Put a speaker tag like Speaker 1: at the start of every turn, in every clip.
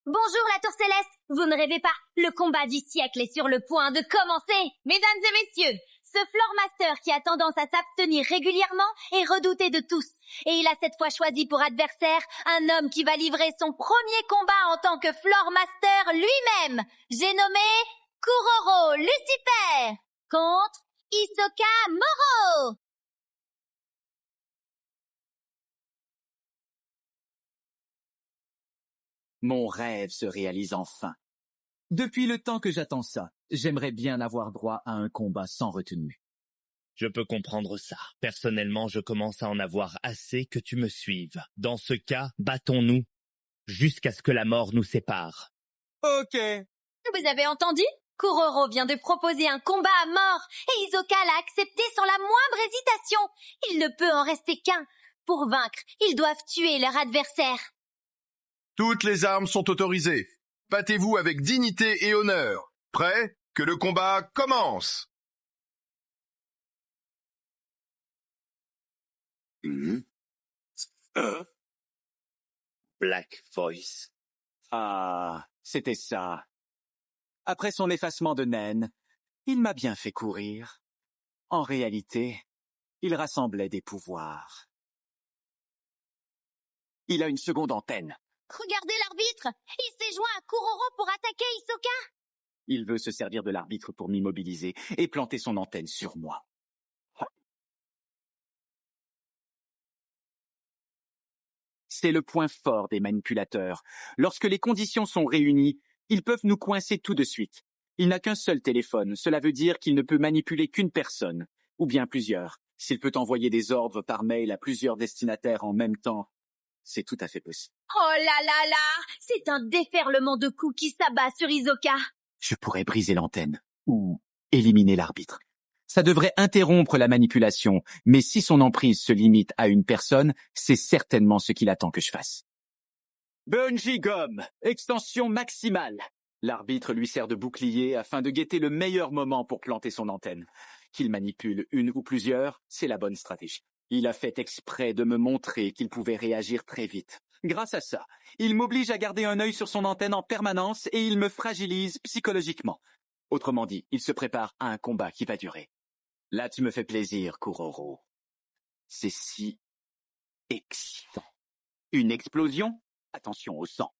Speaker 1: Bonjour la Tour Céleste. Vous ne rêvez pas, le combat du siècle est sur le point de commencer. Mesdames et messieurs, ce Floormaster qui a tendance à s'abstenir régulièrement est redouté de tous. Et il a cette fois choisi pour adversaire un homme qui va livrer son premier combat en tant que Floormaster lui-même. J'ai nommé Kuroro Lucifer contre Hisoka Moro.
Speaker 2: Mon rêve se réalise enfin. Depuis le temps que j'attends ça, j'aimerais bien avoir droit à un combat sans retenue.
Speaker 3: Je peux comprendre ça. Personnellement, je commence à en avoir assez que tu me suives. Dans ce cas, battons-nous jusqu'à ce que la mort nous sépare.
Speaker 2: Ok.
Speaker 1: Vous avez entendu? Kuroro vient de proposer un combat à mort et Hisoka l'a accepté sans la moindre hésitation. Il ne peut en rester qu'un. Pour vaincre, ils doivent tuer leur adversaire.
Speaker 4: Toutes les armes sont autorisées. Battez-vous avec dignité et honneur. Prêt? Que le combat commence!
Speaker 3: Black Voice.
Speaker 2: Ah, c'était ça. Après son effacement de naine, il m'a bien fait courir. En réalité, il rassemblait des pouvoirs. Il a une seconde antenne.
Speaker 1: Regardez l'arbitre. Il s'est joint à Kuroro pour attaquer Hisoka.
Speaker 2: Il veut se servir de l'arbitre pour m'immobiliser et planter son antenne sur moi. C'est le point fort des manipulateurs. Lorsque les conditions sont réunies, ils peuvent nous coincer tout de suite. Il n'a qu'un seul téléphone, cela veut dire qu'il ne peut manipuler qu'une personne, ou bien plusieurs. S'il peut envoyer des ordres par mail à plusieurs destinataires en même temps, c'est tout à fait possible.
Speaker 1: Oh là là là! C'est un déferlement de coups qui s'abat sur Hisoka.
Speaker 2: Je pourrais briser l'antenne, ou éliminer l'arbitre. Ça devrait interrompre la manipulation, mais si son emprise se limite à une personne, c'est certainement ce qu'il attend que je fasse. Bungee Gum, extension maximale. L'arbitre lui sert de bouclier afin de guetter le meilleur moment pour planter son antenne. Qu'il manipule une ou plusieurs, c'est la bonne stratégie. Il a fait exprès de me montrer qu'il pouvait réagir très vite. Grâce à ça, il m'oblige à garder un œil sur son antenne en permanence et il me fragilise psychologiquement. Autrement dit, il se prépare à un combat qui va durer. Là, tu me fais plaisir, Kuroro. C'est si excitant. Une explosion? Attention au sang.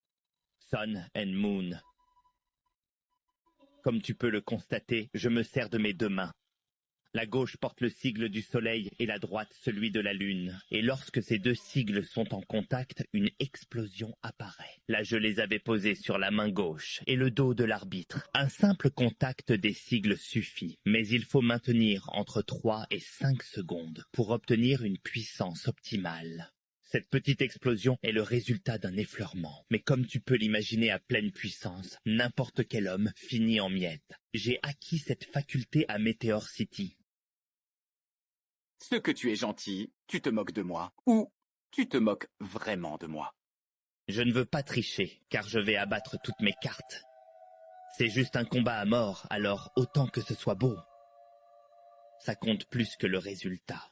Speaker 3: Sun and Moon. Comme tu peux le constater, je me sers de mes deux mains. La gauche porte le sigle du soleil et la droite celui de la lune. Et lorsque ces deux sigles sont en contact, une explosion apparaît. Là, je les avais posés sur la main gauche et le dos de l'arbitre. Un simple contact des sigles suffit, mais il faut maintenir entre 3 et 5 secondes pour obtenir une puissance optimale. Cette petite explosion est le résultat d'un effleurement. Mais comme tu peux l'imaginer à pleine puissance, n'importe quel homme finit en miettes. J'ai acquis cette faculté à Meteor City.
Speaker 2: Ce que tu es gentil, tu te moques de moi, ou tu te moques vraiment de moi.
Speaker 3: Je ne veux pas tricher, car je vais abattre toutes mes cartes. C'est juste un combat à mort, alors autant que ce soit beau. Ça compte plus que le résultat.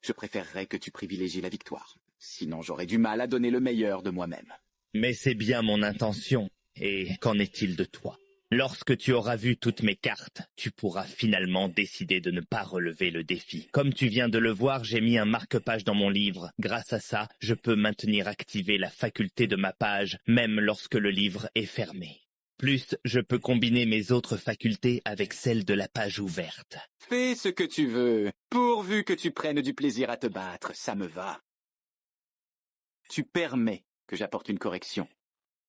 Speaker 2: Je préférerais que tu privilégies la victoire. Sinon, j'aurais du mal à donner le meilleur de moi-même.
Speaker 3: Mais c'est bien mon intention. Et qu'en est-il de toi? Lorsque tu auras vu toutes mes cartes, tu pourras finalement décider de ne pas relever le défi. Comme tu viens de le voir, j'ai mis un marque-page dans mon livre. Grâce à ça, je peux maintenir activée la faculté de ma page, même lorsque le livre est fermé. Plus, je peux combiner mes autres facultés avec celles de la page ouverte.
Speaker 2: Fais ce que tu veux, pourvu que tu prennes du plaisir à te battre, ça me va. Tu permets que j'apporte une correction.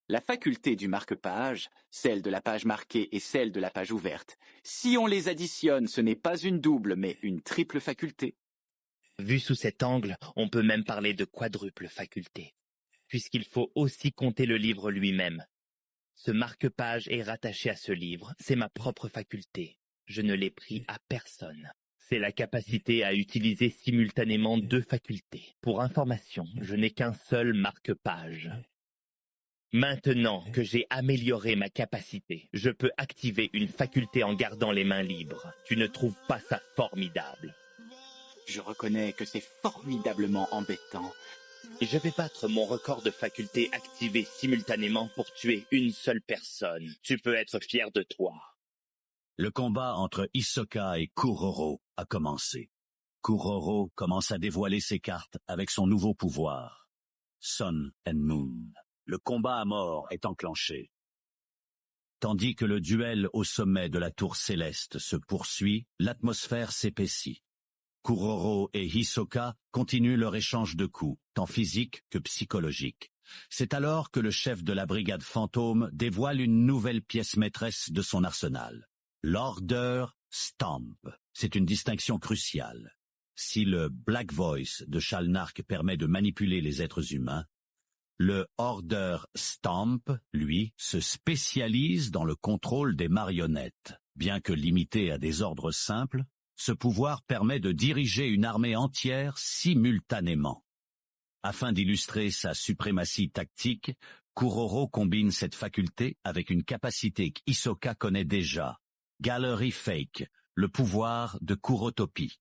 Speaker 2: La faculté du marque-page, celle de la page marquée et celle de la page ouverte, si on les additionne, ce n'est pas une double, mais une triple faculté.
Speaker 3: Vu sous cet angle, on peut même parler de quadruple faculté, puisqu'il faut aussi compter le livre lui-même. Ce marque-page est rattaché à ce livre, c'est ma propre faculté. Je ne l'ai pris à personne. C'est la capacité à utiliser simultanément deux facultés. Pour information, je n'ai qu'un seul marque-page. Maintenant que j'ai amélioré ma capacité, je peux activer une faculté en gardant les mains libres. Tu ne trouves pas ça formidable?
Speaker 2: Je reconnais que c'est formidablement embêtant,
Speaker 3: Et je vais battre mon record de facultés activées simultanément pour tuer une seule personne. Tu peux être fier de toi.
Speaker 5: Le combat entre Hisoka et Kuroro a commencé. Kuroro commence à dévoiler ses cartes avec son nouveau pouvoir, Sun and Moon. Le combat à mort est enclenché. Tandis que le duel au sommet de la tour céleste se poursuit, l'atmosphère s'épaissit. Kuroro et Hisoka continuent leur échange de coups, tant physiques que psychologiques. C'est alors que le chef de la brigade fantôme dévoile une nouvelle pièce maîtresse de son arsenal. L'Order Stamp. C'est une distinction cruciale. Si le Black Voice de Shalnark permet de manipuler les êtres humains, le Order Stamp, lui, se spécialise dans le contrôle des marionnettes. Bien que limité à des ordres simples, ce pouvoir permet de diriger une armée entière simultanément. Afin d'illustrer sa suprématie tactique, Kuroro combine cette faculté avec une capacité qu'Hisoka connaît déjà, Gallery Fake, le pouvoir de Kurotopie.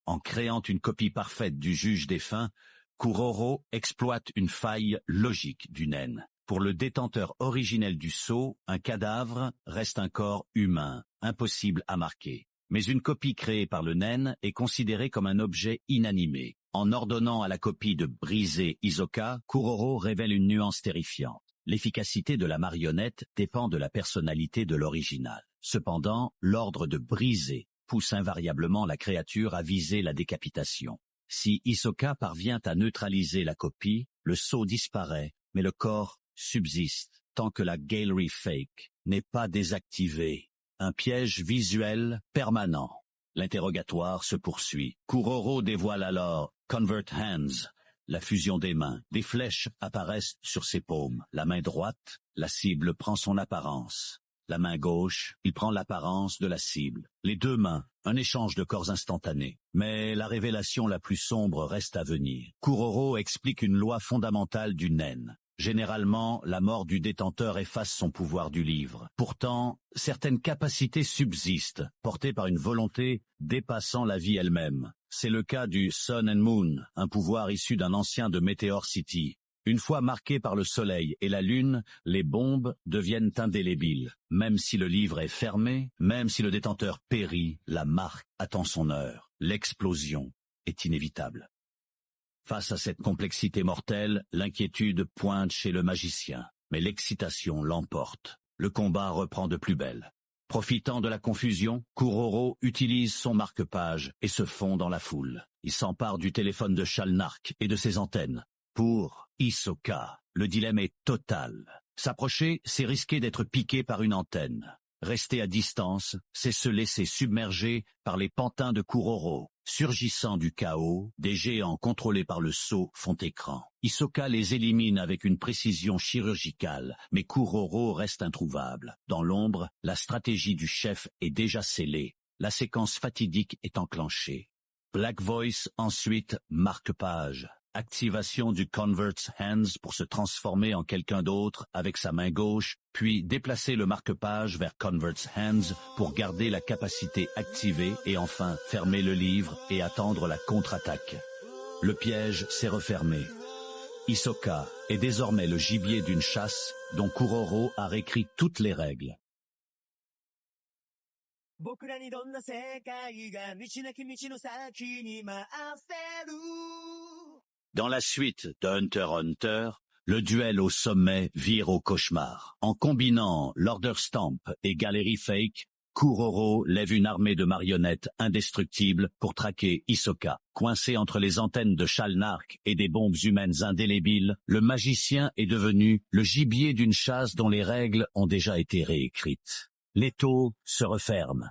Speaker 5: En créant une copie parfaite du juge défunt, Kuroro exploite une faille logique du naine. Pour le détenteur originel du sceau, un cadavre reste un corps humain, impossible à marquer. Mais une copie créée par le naine est considérée comme un objet inanimé. En ordonnant à la copie de briser Hisoka, Kuroro révèle une nuance terrifiante. L'efficacité de la marionnette dépend de la personnalité de l'original. Cependant, l'ordre de briser pousse invariablement la créature à viser la décapitation. Si Hisoka parvient à neutraliser la copie, le sceau disparaît, mais le corps subsiste tant que la Gallery Fake n'est pas désactivée. Un piège visuel permanent. L'interrogatoire se poursuit. Kuroro dévoile alors Convert Hands, la fusion des mains. Des flèches apparaissent sur ses paumes. La main droite, la cible prend son apparence. La main gauche, il prend l'apparence de la cible. Les deux mains, un échange de corps instantané. Mais la révélation la plus sombre reste à venir. Kuroro explique une loi fondamentale du naine. Généralement, la mort du détenteur efface son pouvoir du livre. Pourtant, certaines capacités subsistent, portées par une volonté dépassant la vie elle-même. C'est le cas du Sun and Moon, un pouvoir issu d'un ancien de Meteor City. Une fois marqués par le soleil et la lune, les bombes deviennent indélébiles. Même si le livre est fermé, même si le détenteur périt, la marque attend son heure. L'explosion est inévitable. Face à cette complexité mortelle, l'inquiétude pointe chez le magicien, mais l'excitation l'emporte. Le combat reprend de plus belle. Profitant de la confusion, Kuroro utilise son marque-page et se fond dans la foule. Il s'empare du téléphone de Shalnark et de ses antennes. Pour Hisoka, le dilemme est total. S'approcher, c'est risquer d'être piqué par une antenne. Rester à distance, c'est se laisser submerger par les pantins de Kuroro. Surgissant du chaos, des géants contrôlés par le sceau font écran. Hisoka les élimine avec une précision chirurgicale, mais Kuroro reste introuvable. Dans l'ombre, la stratégie du chef est déjà scellée. La séquence fatidique est enclenchée. Black Voice ensuite marque-page. Activation du Convert's Hands pour se transformer en quelqu'un d'autre avec sa main gauche, puis déplacer le marque-page vers Convert's Hands pour garder la capacité activée et enfin fermer le livre et attendre la contre-attaque. Le piège s'est refermé. Hisoka est désormais le gibier d'une chasse dont Kuroro a réécrit toutes les règles. Dans la suite de Hunter x Hunter, le duel au sommet vire au cauchemar. En combinant l'Order Stamp et Gallery Fake, Kuroro lève une armée de marionnettes indestructibles pour traquer Hisoka. Coincé entre les antennes de Shalnark et des bombes humaines indélébiles, le magicien est devenu le gibier d'une chasse dont les règles ont déjà été réécrites. L'étau se referme.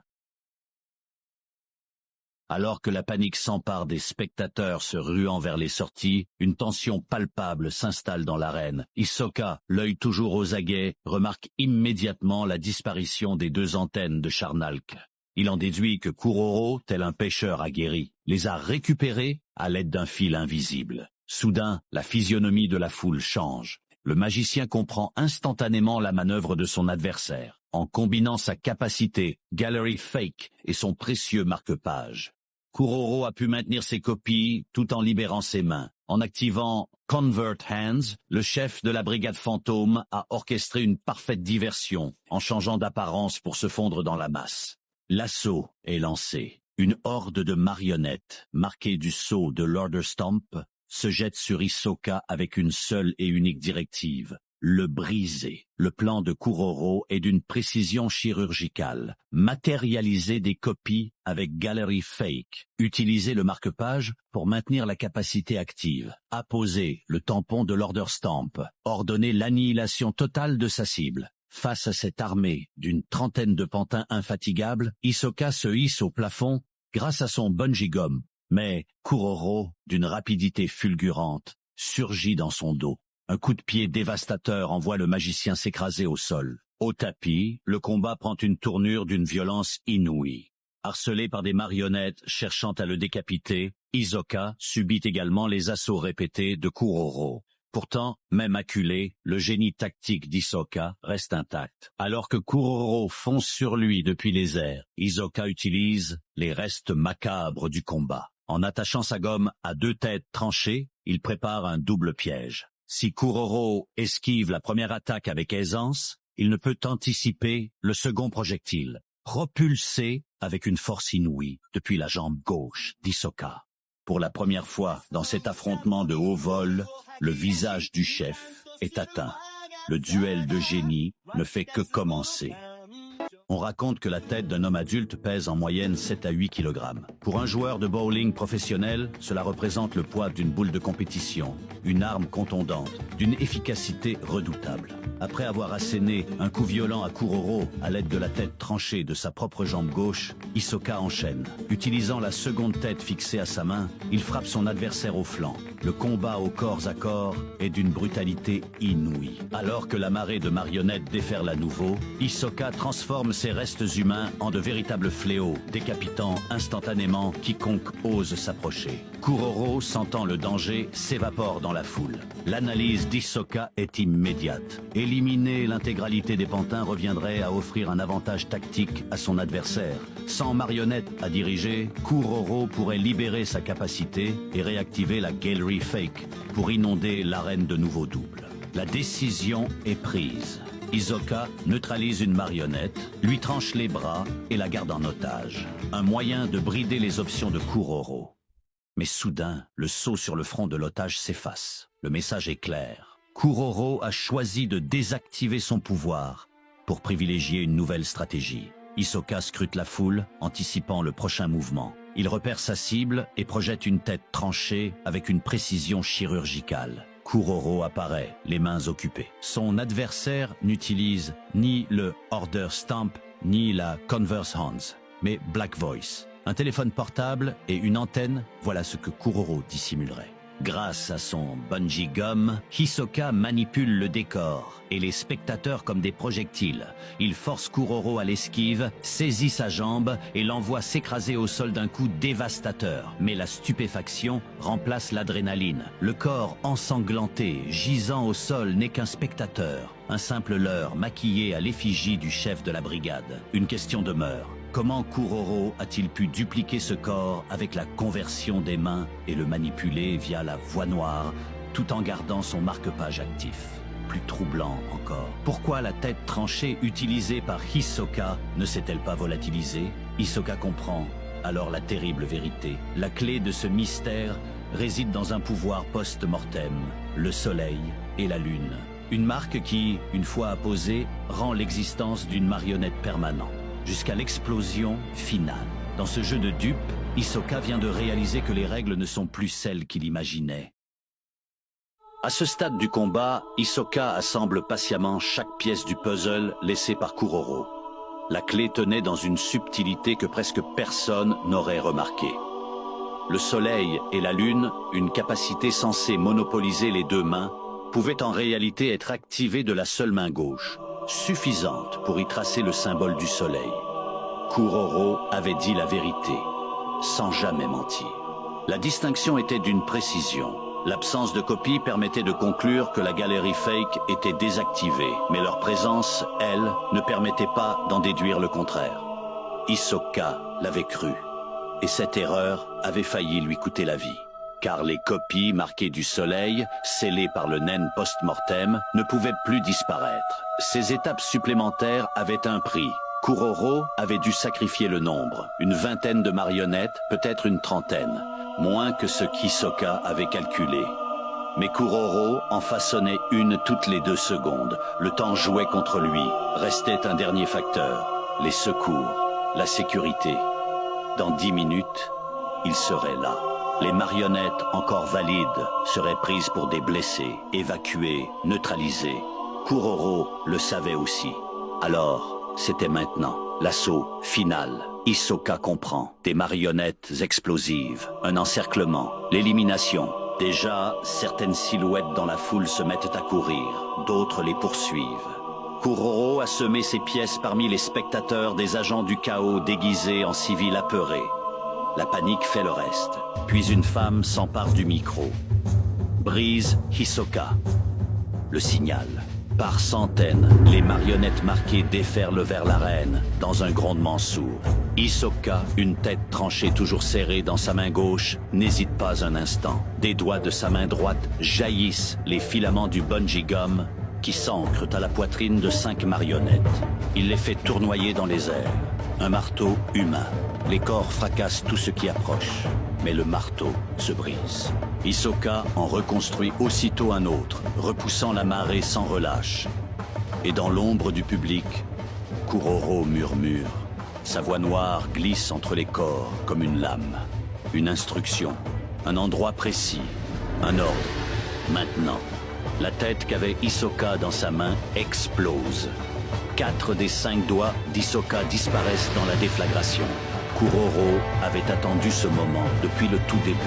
Speaker 5: Alors que la panique s'empare des spectateurs se ruant vers les sorties, une tension palpable s'installe dans l'arène. Hisoka, l'œil toujours aux aguets, remarque immédiatement la disparition des deux antennes de Shalnark. Il en déduit que Kuroro, tel un pêcheur aguerri, les a récupérées à l'aide d'un fil invisible. Soudain, la physionomie de la foule change. Le magicien comprend instantanément la manœuvre de son adversaire, en combinant sa capacité Gallery Fake et son précieux marque-page. Kuroro a pu maintenir ses copies tout en libérant ses mains. En activant Convert Hands, le chef de la brigade fantôme a orchestré une parfaite diversion en changeant d'apparence pour se fondre dans la masse. L'assaut est lancé. Une horde de marionnettes, marquées du sceau de l'Order Stamp, se jette sur Hisoka avec une seule et unique directive. Le briser. Le plan de Kuroro est d'une précision chirurgicale. Matérialiser des copies avec Gallery Fake. Utiliser le marque-page pour maintenir la capacité active. Apposer le tampon de l'Order Stamp. Ordonner l'annihilation totale de sa cible. Face à cette armée d'une trentaine de pantins infatigables, Hisoka se hisse au plafond grâce à son bungee gum. Mais Kuroro, d'une rapidité fulgurante, surgit dans son dos. Un coup de pied dévastateur envoie le magicien s'écraser au sol. Au tapis, le combat prend une tournure d'une violence inouïe. Harcelé par des marionnettes cherchant à le décapiter, Hisoka subit également les assauts répétés de Kuroro. Pourtant, même acculé, le génie tactique d'Hisoka reste intact. Alors que Kuroro fonce sur lui depuis les airs, Hisoka utilise les restes macabres du combat. En attachant sa gomme à 2 têtes tranchées, il prépare un double piège. Si Kuroro esquive la première attaque avec aisance, il ne peut anticiper le second projectile, propulsé avec une force inouïe depuis la jambe gauche d'Hisoka. Pour la première fois dans cet affrontement de haut vol, le visage du chef est atteint. Le duel de génie ne fait que commencer. On raconte que la tête d'un homme adulte pèse en moyenne 7 à 8 kg. Pour un joueur de bowling professionnel, cela représente le poids d'une boule de compétition, une arme contondante, d'une efficacité redoutable. Après avoir asséné un coup violent à Kuroro à l'aide de la tête tranchée de sa propre jambe gauche, Hisoka enchaîne. Utilisant la seconde tête fixée à sa main, il frappe son adversaire au flanc. Le combat au corps à corps est d'une brutalité inouïe. Alors que la marée de marionnettes déferle à nouveau, Hisoka transforme ses restes humains en de véritables fléaux, décapitant instantanément quiconque ose s'approcher. Kuroro, sentant le danger, s'évapore dans la foule. L'analyse d'Hisoka est immédiate. Éliminer l'intégralité des pantins reviendrait à offrir un avantage tactique à son adversaire. Sans marionnette à diriger, Kuroro pourrait libérer sa capacité et réactiver la Gallery Fake pour inonder l'arène de nouveaux doubles. La décision est prise. Hisoka neutralise une marionnette, lui tranche les bras et la garde en otage. Un moyen de brider les options de Kuroro. Mais soudain, le sceau sur le front de l'otage s'efface. Le message est clair. Kuroro a choisi de désactiver son pouvoir pour privilégier une nouvelle stratégie. Hisoka scrute la foule, anticipant le prochain mouvement. Il repère sa cible et projette une tête tranchée avec une précision chirurgicale. Kuroro apparaît, les mains occupées. Son adversaire n'utilise ni le Order Stamp, ni la Converse Hands, mais Black Voice. Un téléphone portable et une antenne, voilà ce que Kuroro dissimulerait. Grâce à son bungee gum, Hisoka manipule le décor et les spectateurs comme des projectiles. Il force Kuroro à l'esquive, saisit sa jambe et l'envoie s'écraser au sol d'un coup dévastateur. Mais la stupéfaction remplace l'adrénaline. Le corps ensanglanté, gisant au sol, n'est qu'un spectateur. Un simple leurre maquillé à l'effigie du chef de la brigade. Une question demeure. Comment Kuroro a-t-il pu dupliquer ce corps avec la conversion des mains et le manipuler via la voie noire, tout en gardant son marque-page actif? Plus troublant encore, pourquoi la tête tranchée utilisée par Hisoka ne s'est-elle pas volatilisée? Hisoka comprend alors la terrible vérité. La clé de ce mystère réside dans un pouvoir post-mortem, le soleil et la lune. Une marque qui, une fois apposée, rend l'existence d'une marionnette permanente. Jusqu'à l'explosion finale. Dans ce jeu de dupes, Hisoka vient de réaliser que les règles ne sont plus celles qu'il imaginait. À ce stade du combat, Hisoka assemble patiemment chaque pièce du puzzle laissé par Kuroro. La clé tenait dans une subtilité que presque personne n'aurait remarquée. Le soleil et la lune, une capacité censée monopoliser les deux mains, pouvaient en réalité être activées de la seule main gauche. Suffisante pour y tracer le symbole du soleil. Kuroro avait dit la vérité, sans jamais mentir. La distinction était d'une précision. L'absence de copie permettait de conclure que la Gallery Fake était désactivée, mais leur présence, elle, ne permettait pas d'en déduire le contraire. Hisoka l'avait cru, et cette erreur avait failli lui coûter la vie. Car les copies marquées du soleil, scellées par le naine post-mortem, ne pouvaient plus disparaître. Ces étapes supplémentaires avaient un prix. Kuroro avait dû sacrifier le nombre, une vingtaine de marionnettes, peut-être une trentaine, moins que ce qu'Hisoka avait calculé. Mais Kuroro en façonnait une toutes les 2 secondes. Le temps jouait contre lui. Restait un dernier facteur, les secours, la sécurité. Dans 10 minutes, il serait là. Les marionnettes encore valides seraient prises pour des blessés, évacuées, neutralisées. Kuroro le savait aussi. Alors, c'était maintenant, l'assaut final. Hisoka comprend. Des marionnettes explosives, un encerclement, l'élimination. Déjà, certaines silhouettes dans la foule se mettent à courir, d'autres les poursuivent. Kuroro a semé ses pièces parmi les spectateurs des agents du chaos déguisés en civils apeurés. La panique fait le reste. Puis une femme s'empare du micro. Brise Hisoka. Le signal. Par centaines, les marionnettes marquées déferlent vers l'arène, dans un grondement sourd. Hisoka, une tête tranchée toujours serrée dans sa main gauche, n'hésite pas un instant. Des doigts de sa main droite jaillissent les filaments du bungee gum qui s'ancrent à la poitrine de 5 marionnettes. Il les fait tournoyer dans les airs. Un marteau humain. Les corps fracassent tout ce qui approche, mais le marteau se brise. Hisoka en reconstruit aussitôt un autre, repoussant la marée sans relâche. Et dans l'ombre du public, Kuroro murmure. Sa voix noire glisse entre les corps comme une lame. Une instruction, un endroit précis, un ordre. Maintenant, la tête qu'avait Hisoka dans sa main explose. 4 des 5 doigts d'Hisoka disparaissent dans la déflagration. Kuroro avait attendu ce moment depuis le tout début.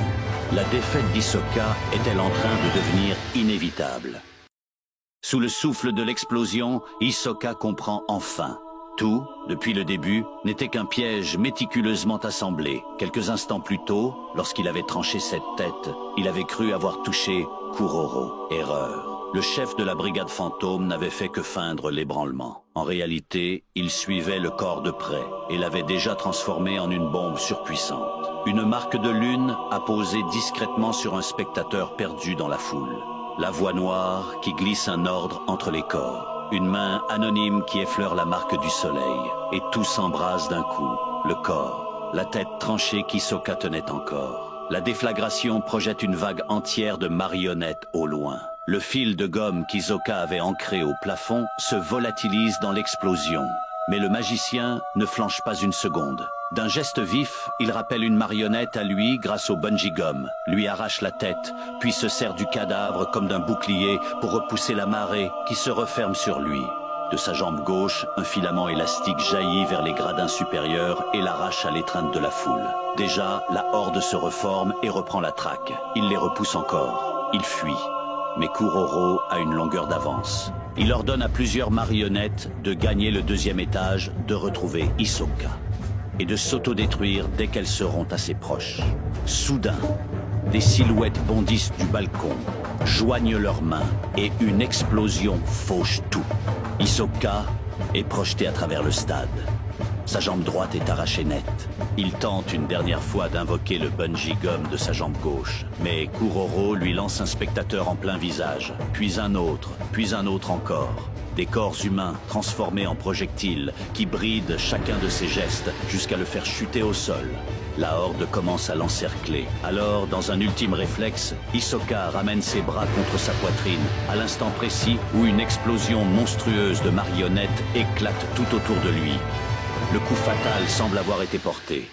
Speaker 5: La défaite d'Hisoka est-elle en train de devenir inévitable? Sous le souffle de l'explosion, Hisoka comprend enfin. Tout, depuis le début, n'était qu'un piège méticuleusement assemblé. Quelques instants plus tôt, lorsqu'il avait tranché cette tête, il avait cru avoir touché Kuroro. Erreur. Le chef de la brigade fantôme n'avait fait que feindre l'ébranlement. En réalité, il suivait le corps de près et l'avait déjà transformé en une bombe surpuissante. Une marque de lune apposée discrètement sur un spectateur perdu dans la foule. La voix noire qui glisse un ordre entre les corps. Une main anonyme qui effleure la marque du soleil. Et tout s'embrase d'un coup. Le corps, la tête tranchée qu'Hisoka tenait encore. La déflagration projette une vague entière de marionnettes au loin. Le fil de gomme qu'Hisoka avait ancré au plafond se volatilise dans l'explosion. Mais le magicien ne flanche pas une seconde. D'un geste vif, il rappelle une marionnette à lui grâce au bungee gum, lui arrache la tête, puis se sert du cadavre comme d'un bouclier pour repousser la marée qui se referme sur lui. De sa jambe gauche, un filament élastique jaillit vers les gradins supérieurs et l'arrache à l'étreinte de la foule. Déjà, la horde se reforme et reprend la traque. Il les repousse encore. Il fuit. Mais Kuroro a une longueur d'avance. Il ordonne à plusieurs marionnettes de gagner le 2e étage, de retrouver Hisoka et de s'autodétruire dès qu'elles seront assez proches. Soudain, des silhouettes bondissent du balcon, joignent leurs mains et une explosion fauche tout. Hisoka est projeté à travers le stade. Sa jambe droite est arrachée net. Il tente une dernière fois d'invoquer le bungee gum de sa jambe gauche. Mais Kuroro lui lance un spectateur en plein visage, puis un autre encore. Des corps humains transformés en projectiles qui brident chacun de ses gestes jusqu'à le faire chuter au sol. La horde commence à l'encercler. Alors, dans un ultime réflexe, Hisoka ramène ses bras contre sa poitrine, à l'instant précis où une explosion monstrueuse de marionnettes éclate tout autour de lui. Le coup fatal semble avoir été porté.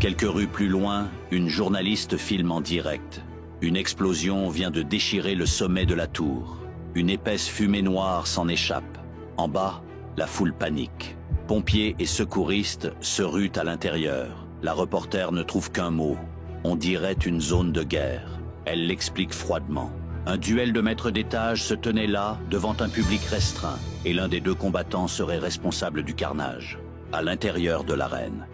Speaker 5: Quelques rues plus loin, une journaliste filme en direct. Une explosion vient de déchirer le sommet de la tour. Une épaisse fumée noire s'en échappe. En bas, la foule panique. Pompiers et secouristes se ruent à l'intérieur. La reporter ne trouve qu'un mot. On dirait une zone de guerre. Elle l'explique froidement. Un duel de maîtres d'étage se tenait là, devant un public restreint, et l'un des 2 combattants serait responsable du carnage. À l'intérieur de l'arène,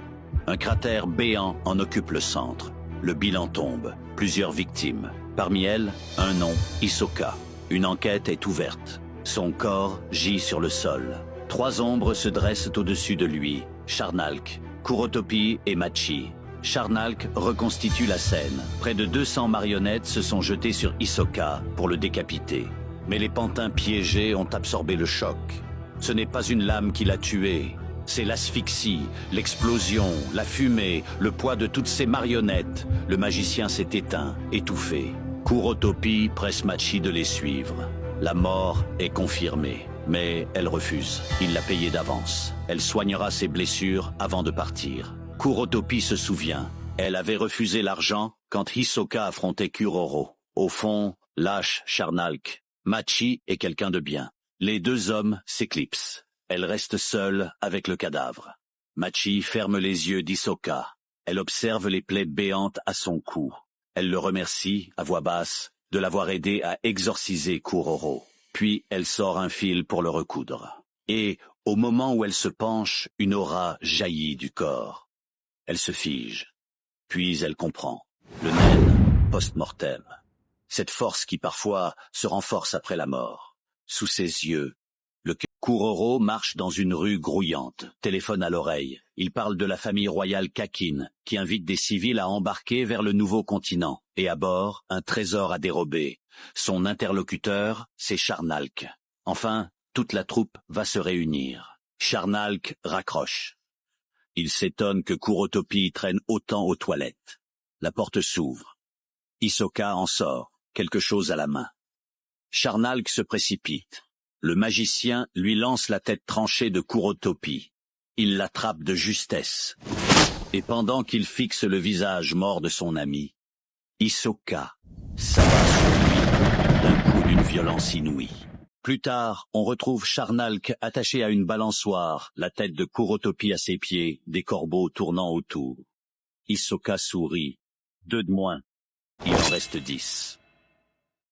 Speaker 5: un cratère béant en occupe le centre. Le bilan tombe, plusieurs victimes. Parmi elles, un nom, Hisoka. Une enquête est ouverte. Son corps gît sur le sol. 3 ombres se dressent au-dessus de lui. Charnalk, Kurotopi et Machi. Charnalk reconstitue la scène. Près de 200 marionnettes se sont jetées sur Hisoka pour le décapiter. Mais les pantins piégés ont absorbé le choc. Ce n'est pas une lame qui l'a tué. C'est l'asphyxie, l'explosion, la fumée, le poids de toutes ces marionnettes. Le magicien s'est éteint, étouffé. Kurotopi presse Machi de les suivre. La mort est confirmée, mais elle refuse. Il l'a payée d'avance. Elle soignera ses blessures avant de partir. Kurotopi se souvient. Elle avait refusé l'argent quand Hisoka affrontait Kuroro. Au fond, lâche Charnalk. Machi est quelqu'un de bien. Les deux hommes s'éclipsent. Elle reste seule avec le cadavre. Machi ferme les yeux d'Hisoka. Elle observe les plaies béantes à son cou. Elle le remercie, à voix basse, de l'avoir aidé à exorciser Kuroro. Puis elle sort un fil pour le recoudre. Et, au moment où elle se penche, une aura jaillit du corps. Elle se fige. Puis elle comprend. Le nen post-mortem. Cette force qui parfois se renforce après la mort. Sous ses yeux, le Kuroro marche dans une rue grouillante, téléphone à l'oreille. Il parle de la famille royale Kakin, qui invite des civils à embarquer vers le nouveau continent. Et à bord, un trésor à dérober. Son interlocuteur, c'est Charnalk. Enfin, toute la troupe va se réunir. Charnalk raccroche. Il s'étonne que Kurotopi traîne autant aux toilettes. La porte s'ouvre. Hisoka en sort, quelque chose à la main. Charnalk se précipite. Le magicien lui lance la tête tranchée de Kurotopi. Il l'attrape de justesse. Et pendant qu'il fixe le visage mort de son ami, Hisoka s'abat sur lui d'un coup d'une violence inouïe. Plus tard, on retrouve Charnalk attaché à une balançoire, la tête de Kurotopi à ses pieds, des corbeaux tournant autour. Hisoka sourit. 2 de moins. Il en reste 10.